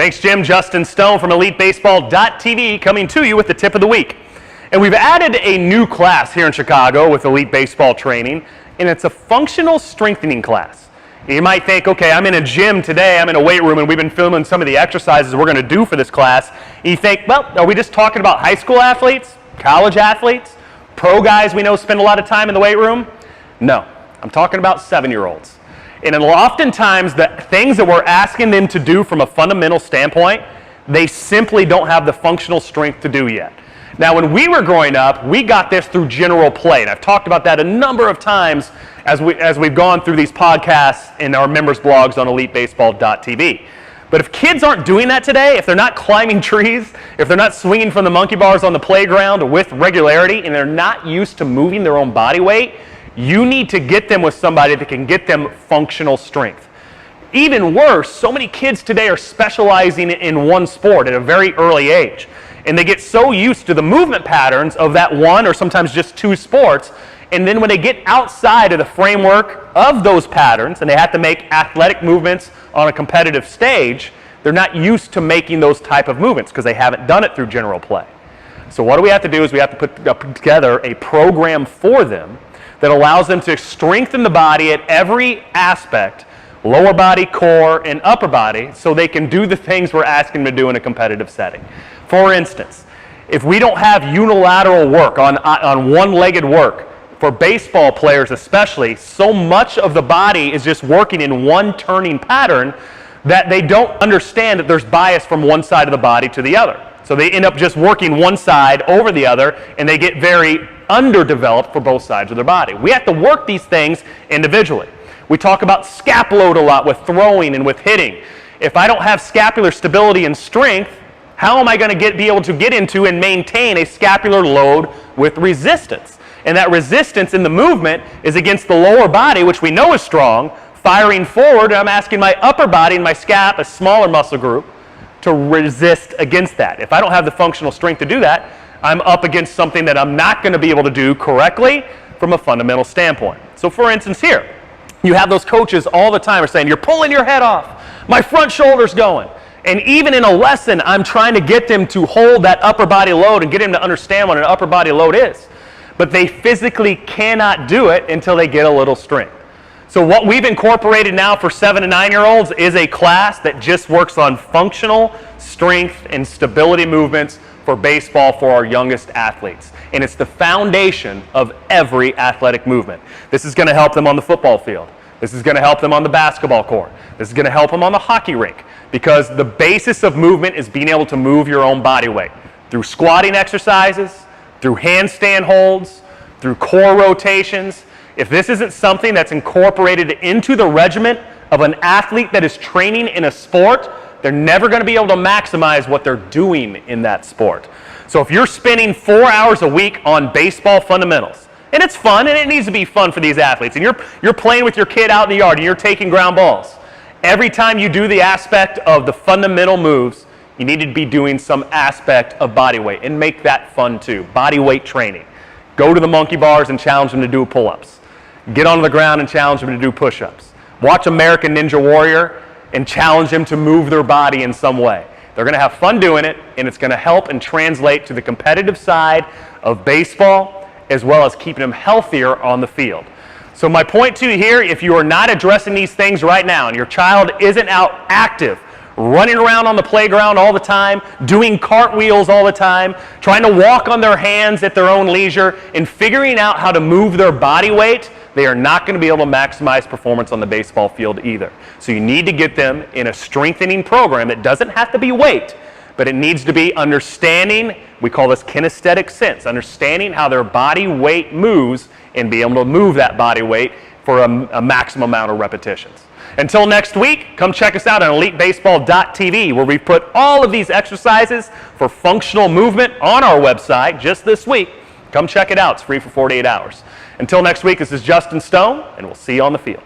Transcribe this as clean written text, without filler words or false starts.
Thanks, Jim. Justin Stone from EliteBaseball.tv coming to you with the tip of the week. And we've added a new class here in Chicago with Elite Baseball Training, and it's a functional strengthening class. You might think, okay, I'm in a gym today, I'm in a weight room, and we've been filming some of the exercises we're going to do for this class. And you think, well, are we just talking about high school athletes, college athletes, pro guys we know spend a lot of time in the weight room? No, I'm talking about 7-year-olds. And oftentimes, the things that we're asking them to do from a fundamental standpoint, they simply don't have the functional strength to do yet. Now, when we were growing up, we got this through general play, and I've talked about that a number of times as we've gone through these podcasts in our members' blogs on EliteBaseball.tv. But if kids aren't doing that today, if they're not climbing trees, if they're not swinging from the monkey bars on the playground with regularity, and they're not used to moving their own body weight, you need to get them with somebody that can get them functional strength. Even worse, so many kids today are specializing in one sport at a very early age. And they get so used to the movement patterns of that one or sometimes just two sports, and then when they get outside of the framework of those patterns and they have to make athletic movements on a competitive stage, they're not used to making those type of movements because they haven't done it through general play. So what do we have to do is we have to put together a program for them that allows them to strengthen the body at every aspect, lower body, core, and upper body, so they can do the things we're asking them to do in a competitive setting. For instance, if we don't have unilateral work on one-legged work, for baseball players especially, so much of the body is just working in one turning pattern that they don't understand that there's bias from one side of the body to the other. So they end up just working one side over the other, and they get very underdeveloped for both sides of their body. We have to work these things individually. We talk about scap load a lot with throwing and with hitting. If I don't have scapular stability and strength, how am I going to be able to get into and maintain a scapular load with resistance? And that resistance in the movement is against the lower body, which we know is strong, firing forward, and I'm asking my upper body and my scap, a smaller muscle group, to resist against that. If I don't have the functional strength to do that, I'm up against something that I'm not going to be able to do correctly from a fundamental standpoint. So for instance here, you have those coaches all the time are saying, you're pulling your head off, my front shoulder's going. And even in a lesson, I'm trying to get them to hold that upper body load and get them to understand what an upper body load is. But they physically cannot do it until they get a little strength. So what we've incorporated now for 7 and 9-year-olds is a class that just works on functional strength and stability movements for baseball for our youngest athletes. And it's the foundation of every athletic movement. This is going to help them on the football field. This is going to help them on the basketball court. This is going to help them on the hockey rink, because the basis of movement is being able to move your own body weight through squatting exercises, through handstand holds, through core rotations. If this isn't something that's incorporated into the regimen of an athlete that is training in a sport, they're never going to be able to maximize what they're doing in that sport. So if you're spending 4 hours a week on baseball fundamentals, and it's fun, and it needs to be fun for these athletes, and you're playing with your kid out in the yard, and you're taking ground balls, every time you do the aspect of the fundamental moves, you need to be doing some aspect of body weight, and make that fun too. Body weight training. Go to the monkey bars and challenge them to do pull-ups. Get onto the ground and challenge them to do push-ups. Watch American Ninja Warrior and challenge them to move their body in some way. They're going to have fun doing it, and it's going to help and translate to the competitive side of baseball, as well as keeping them healthier on the field. So my point to you here, if you are not addressing these things right now, and your child isn't out active, running around on the playground all the time, doing cartwheels all the time, trying to walk on their hands at their own leisure, and figuring out how to move their body weight, they are not going to be able to maximize performance on the baseball field either. So you need to get them in a strengthening program that doesn't have to be weight, but it needs to be understanding, we call this kinesthetic sense, understanding how their body weight moves and be able to move that body weight for a maximum amount of repetitions. Until next week, come check us out on EliteBaseball.tv, where we put all of these exercises for functional movement on our website just this week. Come check it out. It's free for 48 hours. Until next week, this is Justin Stone, and we'll see you on the field.